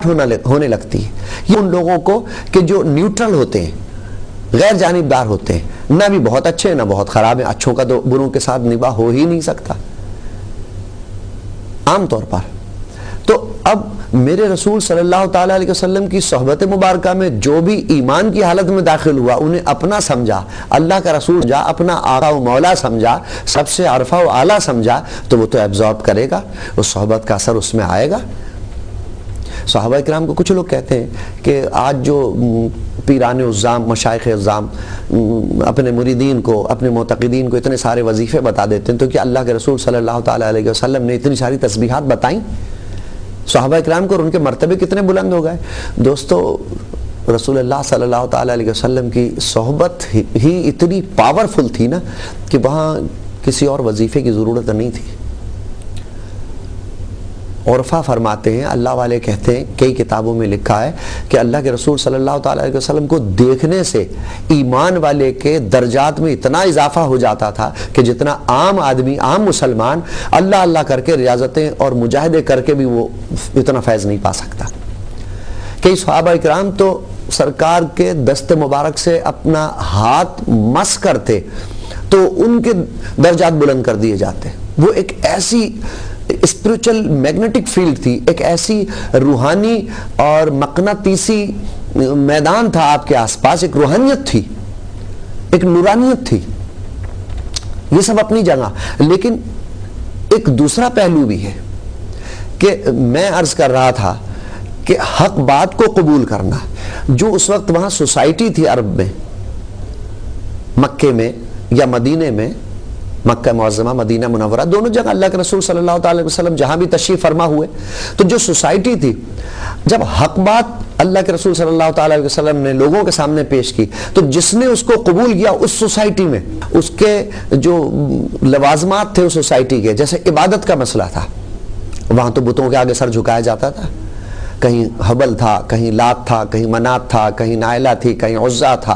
ہونے لگتی ہے. یہ ان لوگوں کو کہ جو نیوٹرل ہوتے ہیں، غیر جانبدار ہوتے ہیں، نہ بھی بہت اچھے ہیں نہ بہت خراب ہیں. اچھوں کا تو بروں کے ساتھ نباہ ہو ہی نہیں سکتا عام طور پر. تو اب میرے رسول صلی اللہ تعالیٰ علیہ وسلم کی صحبت مبارکہ میں جو بھی ایمان کی حالت میں داخل ہوا، انہیں اپنا سمجھا، اللہ کا رسول سمجھا، اپنا آقا و مولا سمجھا، سب سے عرفہ و اعلیٰ سمجھا، تو وہ تو ایبزارب کرے گا، اس صحبت کا اثر اس میں آئے گا. صحابہ کرام کو کچھ لوگ کہتے ہیں کہ آج جو پیران عظام، مشائخ عظام اپنے مریدین کو، اپنے معتقدین کو اتنے سارے وظیفے بتا دیتے ہیں، تو کیا اللہ کے رسول صلی اللہ تعالیٰ علیہ وسلم نے اتنی ساری تسبیحات بتائیں صحابہ کرام کو، اور ان کے مرتبے کتنے بلند ہو گئے؟ دوستو، رسول اللہ صلی اللہ تعالیٰ علیہ وسلم کی صحبت ہی اتنی پاورفل تھی نا کہ وہاں کسی اور وظیفے کی ضرورت نہیں تھی. عرفہ فرماتے ہیں، اللہ والے کہتے ہیں، کئی کتابوں میں لکھا ہے کہ اللہ کے رسول صلی اللہ تعالیٰ علیہ وسلم کو دیکھنے سے ایمان والے کے درجات میں اتنا اضافہ ہو جاتا تھا کہ جتنا عام آدمی، عام مسلمان اللہ اللہ کر کے ریاضتیں اور مجاہدے کر کے بھی وہ اتنا فیض نہیں پا سکتا. کئی صحابہ اکرام تو سرکار کے دست مبارک سے اپنا ہاتھ مس کرتے تو ان کے درجات بلند کر دیے جاتے. وہ ایک ایسی اسپریچل میگنیٹک فیلڈ تھی، ایک ایسی روحانی اور مقناطیسی میدان تھا آپ کے آس پاس، ایک روحانیت تھی، ایک نورانیت تھی. یہ سب اپنی جگہ، لیکن ایک دوسرا پہلو بھی ہے کہ میں عرض کر رہا تھا کہ حق بات کو قبول کرنا. جو اس وقت وہاں سوسائٹی تھی عرب میں، مکے میں یا مدینے میں، مکہ معظمہ، مدینہ منورہ، دونوں جگہ اللہ کے رسول صلی اللہ تعالی وسلم جہاں بھی تشریف فرما ہوئے، تو جو سوسائٹی تھی، جب حق بات اللہ کے رسول صلی اللہ تعالی وسلم نے لوگوں کے سامنے پیش کی تو جس نے اس کو قبول کیا اس سوسائٹی میں، اس کے جو لوازمات تھے اس سوسائٹی کے، جیسے عبادت کا مسئلہ تھا، وہاں تو بتوں کے آگے سر جھکایا جاتا تھا. کہیں حبل تھا، کہیں لات تھا، کہیں منات تھا، کہیں نائلہ تھی، کہیں عزا تھا.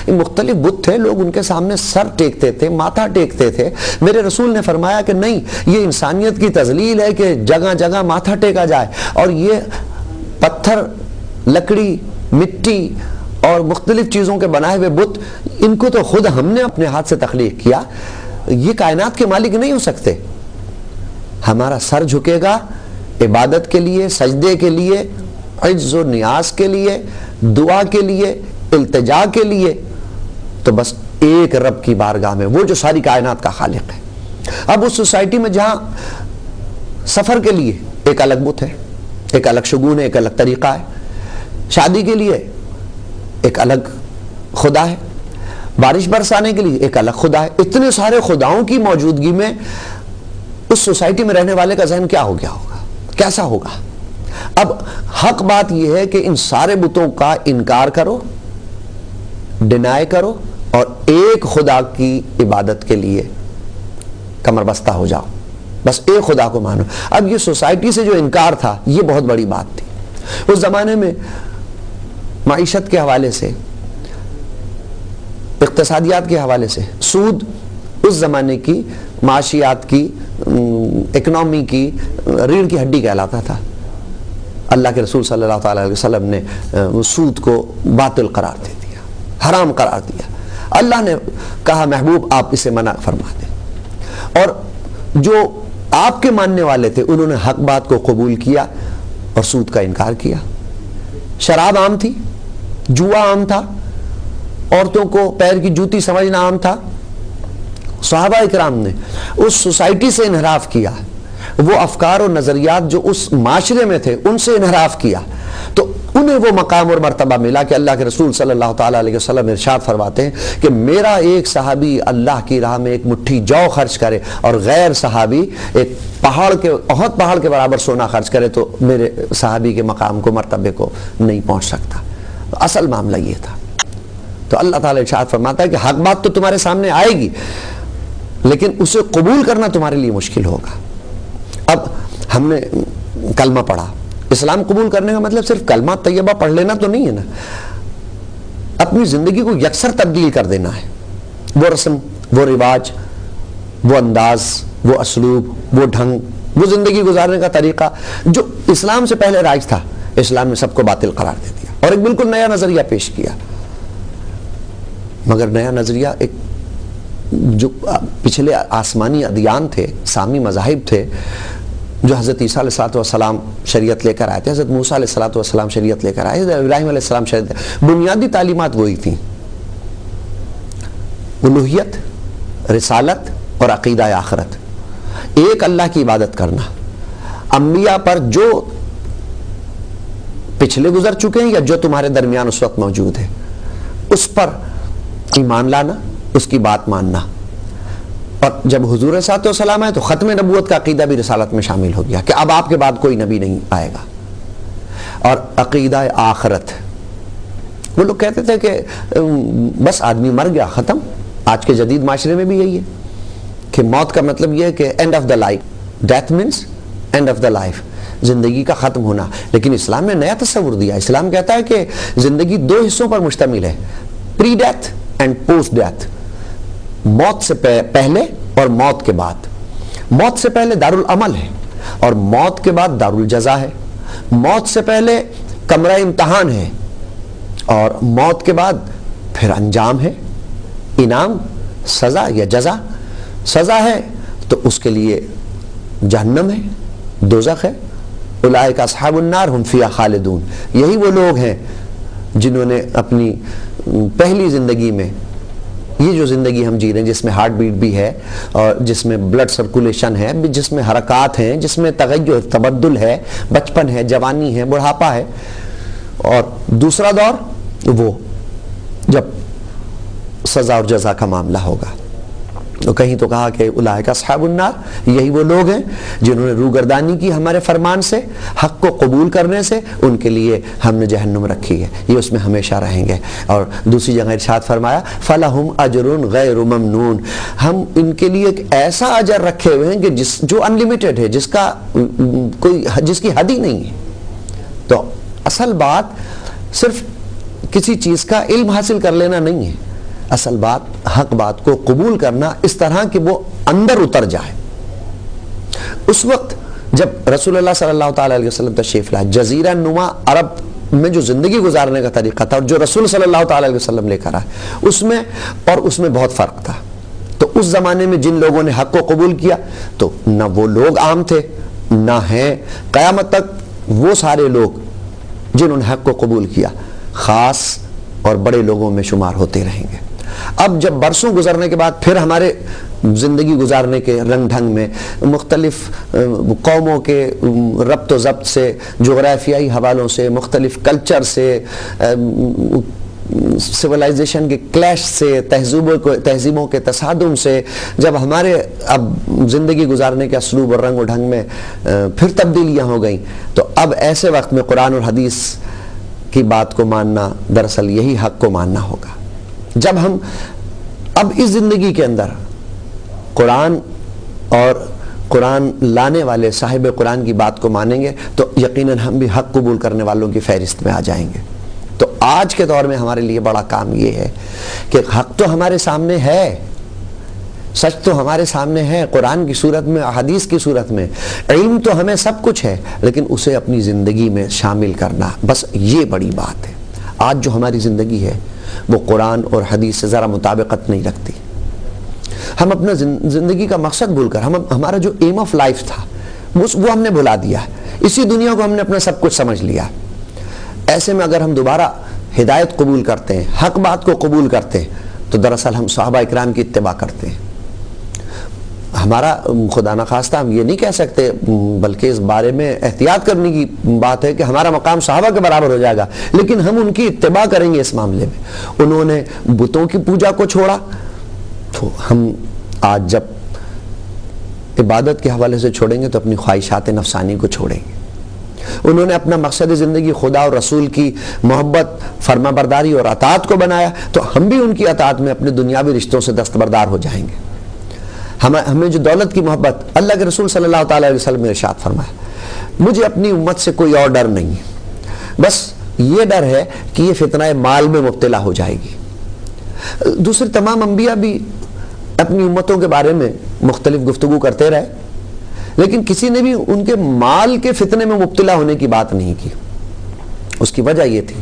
یہ مختلف بت تھے، لوگ ان کے سامنے سر ٹیکتے تھے، ماتھا ٹیکتے تھے. میرے رسول نے فرمایا کہ نہیں، یہ انسانیت کی تذلیل ہے کہ جگہ جگہ ماتھا ٹیکا جائے، اور یہ پتھر، لکڑی، مٹی اور مختلف چیزوں کے بنائے ہوئے بت، ان کو تو خود ہم نے اپنے ہاتھ سے تخلیق کیا، یہ کائنات کے مالک نہیں ہو سکتے. ہمارا سر جھکے گا عبادت کے لیے، سجدے کے لیے، عجز و نیاز کے لیے، دعا کے لیے، التجا کے لیے، تو بس ایک رب کی بارگاہ میں، وہ جو ساری کائنات کا خالق ہے. اب اس سوسائٹی میں جہاں سفر کے لیے ایک الگ بت ہے، ایک الگ شگون ہے، ایک الگ طریقہ ہے، شادی کے لیے ایک الگ خدا ہے، بارش برسانے کے لیے ایک الگ خدا ہے. اتنے سارے خداؤں کی موجودگی میں اس سوسائٹی میں رہنے والے کا ذہن کیا ہو گیا ہوگا، کیسا ہوگا؟ اب حق بات یہ ہے کہ ان سارے بتوں کا انکار کرو، ڈینائی کرو، اور ایک خدا کی عبادت کے لیے کمر بستہ ہو جاؤ، بس ایک خدا کو مانو. اب یہ سوسائٹی سے جو انکار تھا یہ بہت بڑی بات تھی. اس زمانے میں معیشت کے حوالے سے، اقتصادیات کے حوالے سے، سود اس زمانے کی معاشیات کی، اکنامی کی ریڑھ کی ہڈی کہلاتا تھا. اللہ کے رسول صلی اللہ تعالی علیہ وسلم نے سود کو باطل قرار دے دیا، حرام قرار دیا. اللہ نے کہا محبوب آپ اسے منع فرما دیں. اور جو آپ کے ماننے والے تھے انہوں نے حق بات کو قبول کیا اور سود کا انکار کیا. شراب عام تھی، جوا عام تھا، عورتوں کو پیر کی جوتی سمجھنا عام تھا. صحابہ اکرام نے اس سوسائٹی سے انحراف کیا، وہ افکار و نظریات جو اس معاشرے میں تھے ان سے انحراف کیا، تو انہیں وہ مقام اور مرتبہ ملا کہ اللہ کے رسول صلی اللہ تعالیٰ علیہ وسلم ارشاد فرماتے ہیں کہ میرا ایک صحابی اللہ کی راہ میں ایک مٹھی جو خرچ کرے اور غیر صحابی ایک احد پہاڑ کے برابر سونا خرچ کرے تو میرے صحابی کے مقام کو، مرتبے کو نہیں پہنچ سکتا. اصل معاملہ یہ تھا. تو اللہ تعالیٰ ارشاد فرماتا ہے کہ حق بات تو تمہارے سامنے آئے گی، لیکن اسے قبول کرنا تمہارے لیے مشکل ہوگا. اب ہم نے کلمہ پڑھا، اسلام قبول کرنے کا مطلب صرف کلمہ طیبہ پڑھ لینا تو نہیں ہے نا، اپنی زندگی کو یکسر تبدیل کر دینا ہے. وہ رسم، وہ رواج، وہ انداز، وہ اسلوب، وہ ڈھنگ، وہ زندگی گزارنے کا طریقہ جو اسلام سے پہلے رائج تھا اسلام نے سب کو باطل قرار دے دیا اور ایک بالکل نیا نظریہ پیش کیا. مگر نیا نظریہ ایک جو پچھلے آسمانی ادیان تھے، سامی مذاہب تھے، جو حضرت عیسیٰ علیہ السلام شریعت لے کر آئے تھے، حضرت موسیٰ علیہ السلام شریعت لے کر آئے، حضرت ابراہیم علیہ السلام شریعت، بنیادی تعلیمات وہی تھیں: الوہیت، رسالت اور عقیدہ آخرت، ایک اللہ کی عبادت کرنا. انبیاء پر جو پچھلے گزر چکے ہیں یا جو تمہارے درمیان اس وقت موجود ہے، اس پر ایمان لانا، اس کی بات ماننا. اور جب حضور صلی اللہ علیہ وسلم آئے تو ختم نبوت کا عقیدہ بھی رسالت میں شامل ہو گیا کہ اب آپ کے بعد کوئی نبی نہیں آئے گا. اور عقیدہ آخرت، وہ لوگ کہتے تھے کہ بس آدمی مر گیا ختم. آج کے جدید معاشرے میں بھی یہی ہے کہ موت کا مطلب یہ ہے کہ and of the life, death means and of the life, زندگی کا ختم ہونا. لیکن اسلام نے نیا تصور دیا. اسلام کہتا ہے کہ زندگی دو حصوں پر مشتمل ہے: pre death and post death, موت سے پہلے اور موت کے بعد. موت سے پہلے دارالعمل ہے اور موت کے بعد دارالجزا ہے. موت سے پہلے کمرہ امتحان ہے اور موت کے بعد پھر انجام ہے، انعام، سزا یا جزا. سزا ہے تو اس کے لیے جہنم ہے، دوزخ ہے. اولئک اصحاب النار ہم فیہا خالدون. یہی وہ لوگ ہیں جنہوں نے اپنی پہلی زندگی میں، یہ جو زندگی ہم جی رہے ہیں جس میں ہارٹ بیٹ بھی ہے اور جس میں بلڈ سرکولیشن ہے، جس میں حرکات ہیں، جس میں تغیر تبدل ہے، بچپن ہے، جوانی ہے، بڑھاپا ہے. اور دوسرا دور وہ جب سزا اور جزا کا معاملہ ہوگا. تو کہیں تو کہا کہ اولئک اصحاب النار، یہی وہ لوگ ہیں جنہوں نے روگردانی کی ہمارے فرمان سے، حق کو قبول کرنے سے. ان کے لیے ہم نے جہنم رکھی ہے، یہ اس میں ہمیشہ رہیں گے. اور دوسری جگہ ارشاد فرمایا فَلَهُمْ أَجْرٌ غَيْرُ مَمْنُونَ، ہم ان کے لیے ایک ایسا اجر رکھے ہوئے ہیں کہ جو انلیمیٹڈ ہے، جس کی حد ہی نہیں ہے. تو اصل بات صرف کسی چیز کا علم حاصل کر لینا نہیں ہے، اصل بات حق بات کو قبول کرنا اس طرح کہ وہ اندر اتر جائے. اس وقت جب رسول اللہ صلی اللہ تعالی علیہ وسلم تشریف لائے، جزیرہ نما عرب میں جو زندگی گزارنے کا طریقہ تھا اور جو رسول صلی اللہ تعالی علیہ وسلم لے کر آئے، اس میں بہت فرق تھا. تو اس زمانے میں جن لوگوں نے حق کو قبول کیا تو نہ وہ لوگ عام تھے نہ ہیں قیامت تک وہ سارے لوگ جنہوں نے حق کو قبول کیا خاص اور بڑے لوگوں میں شمار ہوتے رہیں گے. اب جب برسوں گزرنے کے بعد پھر ہمارے زندگی گزارنے کے رنگ ڈھنگ میں مختلف قوموں کے ربط و ضبط سے، جغرافیائی حوالوں سے، مختلف کلچر سے، سیولائزیشن کے کلیش سے، تہذیبوں کے تصادم سے، جب ہمارے اب زندگی گزارنے کے اسلوب اور رنگ و ڈھنگ میں پھر تبدیلیاں ہو گئیں، تو اب ایسے وقت میں قرآن اور حدیث کی بات کو ماننا دراصل یہی حق کو ماننا ہوگا. جب ہم اب اس زندگی کے اندر قرآن اور قرآن لانے والے صاحب قرآن کی بات کو مانیں گے تو یقیناً ہم بھی حق قبول کرنے والوں کی فہرست میں آ جائیں گے. تو آج کے دور میں ہمارے لیے بڑا کام یہ ہے کہ حق تو ہمارے سامنے ہے، سچ تو ہمارے سامنے ہے، قرآن کی صورت میں، حدیث کی صورت میں، علم تو ہمیں سب کچھ ہے، لیکن اسے اپنی زندگی میں شامل کرنا، بس یہ بڑی بات ہے. آج جو ہماری زندگی ہے وہ قرآن اور حدیث سے ذرا مطابقت نہیں رکھتی. ہم اپنا زندگی کا مقصد بھول کر، ہمارا جو ایم آف لائف تھا وہ ہم نے بھلا دیا ہے. اسی دنیا کو ہم نے اپنا سب کچھ سمجھ لیا. ایسے میں اگر ہم دوبارہ ہدایت قبول کرتے ہیں، حق بات کو قبول کرتے ہیں، تو دراصل ہم صحابہ اکرام کی اتباع کرتے ہیں. ہمارا خدا نخواستہ ہم یہ نہیں کہہ سکتے، بلکہ اس بارے میں احتیاط کرنے کی بات ہے کہ ہمارا مقام صحابہ کے برابر ہو جائے گا، لیکن ہم ان کی اتباع کریں گے اس معاملے میں. انہوں نے بتوں کی پوجا کو چھوڑا تو ہم آج جب عبادت کے حوالے سے چھوڑیں گے تو اپنی خواہشات نفسانی کو چھوڑیں گے. انہوں نے اپنا مقصد زندگی خدا اور رسول کی محبت، فرما برداری اور اطاعت کو بنایا تو ہم بھی ان کی اطاعت میں اپنے دنیاوی رشتوں سے دستبردار ہو جائیں گے. ہمیں جو دولت کی محبت، اللہ کے رسول صلی اللہ تعالی علیہ وسلم نے ارشاد فرمایا مجھے اپنی امت سے کوئی اور ڈر نہیں ہے، بس یہ ڈر ہے کہ یہ فتنہ مال میں مبتلا ہو جائے گی. دوسرے تمام انبیاء بھی اپنی امتوں کے بارے میں مختلف گفتگو کرتے رہے، لیکن کسی نے بھی ان کے مال کے فتنے میں مبتلا ہونے کی بات نہیں کی. اس کی وجہ یہ تھی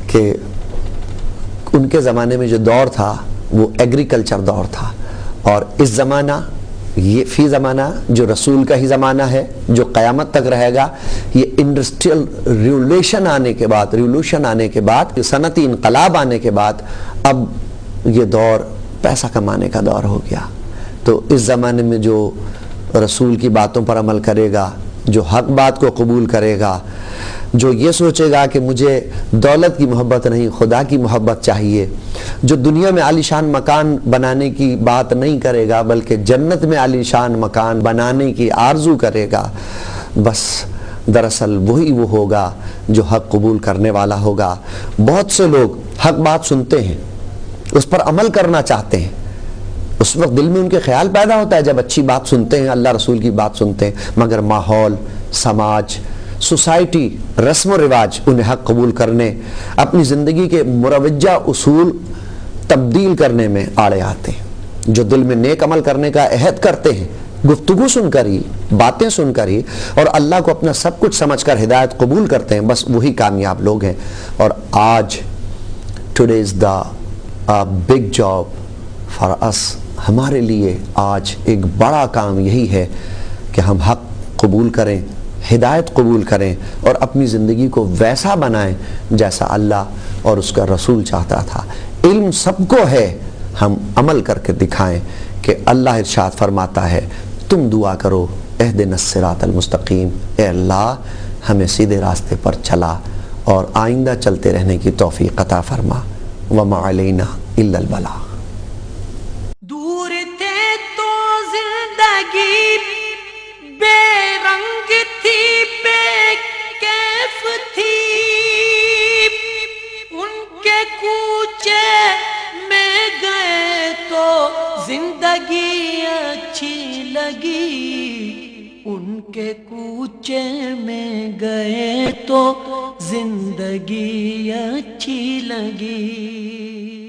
کہ ان کے زمانے میں جو دور تھا وہ ایگریکلچر دور تھا، اور اس زمانہ یہ فی زمانہ جو رسول کا ہی زمانہ ہے جو قیامت تک رہے گا، یہ انڈسٹریل ریولوشن آنے کے بعد صنعتی انقلاب آنے کے بعد اب یہ دور پیسہ کمانے کا دور ہو گیا۔ تو اس زمانے میں جو رسول کی باتوں پر عمل کرے گا، جو حق بات کو قبول کرے گا، جو یہ سوچے گا کہ مجھے دولت کی محبت نہیں خدا کی محبت چاہیے، جو دنیا میں عالی شان مکان بنانے کی بات نہیں کرے گا بلکہ جنت میں عالی شان مکان بنانے کی آرزو کرے گا، بس دراصل وہی وہ ہوگا جو حق قبول کرنے والا ہوگا۔ بہت سے لوگ حق بات سنتے ہیں، اس پر عمل کرنا چاہتے ہیں، اس وقت دل میں ان کے خیال پیدا ہوتا ہے جب اچھی بات سنتے ہیں، اللہ رسول کی بات سنتے ہیں، مگر ماحول، سماج، سوسائٹی، رسم و رواج انہیں حق قبول کرنے، اپنی زندگی کے مروجہ اصول تبدیل کرنے میں آڑے آتے ہیں۔ جو دل میں نیک عمل کرنے کا عہد کرتے ہیں، گفتگو سن کر ہی، باتیں سن کر ہی، اور اللہ کو اپنا سب کچھ سمجھ کر ہدایت قبول کرتے ہیں، بس وہی کامیاب لوگ ہیں۔ اور آج today is the big job for us, ہمارے لیے آج ایک بڑا کام یہی ہے کہ ہم حق قبول کریں، ہدایت قبول کریں اور اپنی زندگی کو ویسا بنائیں جیسا اللہ اور اس کا رسول چاہتا تھا۔ علم سب کو ہے، ہم عمل کر کے دکھائیں کہ اللہ ارشاد فرماتا ہے تم دعا کرو اہدنا الصراط المستقیم، اے اللہ ہمیں سیدھے راستے پر چلا اور آئندہ چلتے رہنے کی توفیق عطا فرما، وما علینا الا البلاغ۔ دور تھے تو زندگی بے رنگ تھی، بے کیف تھی، ان کے کوچے میں گئے تو زندگی اچھی لگی، ان کے کوچے میں گئے تو زندگی اچھی لگی۔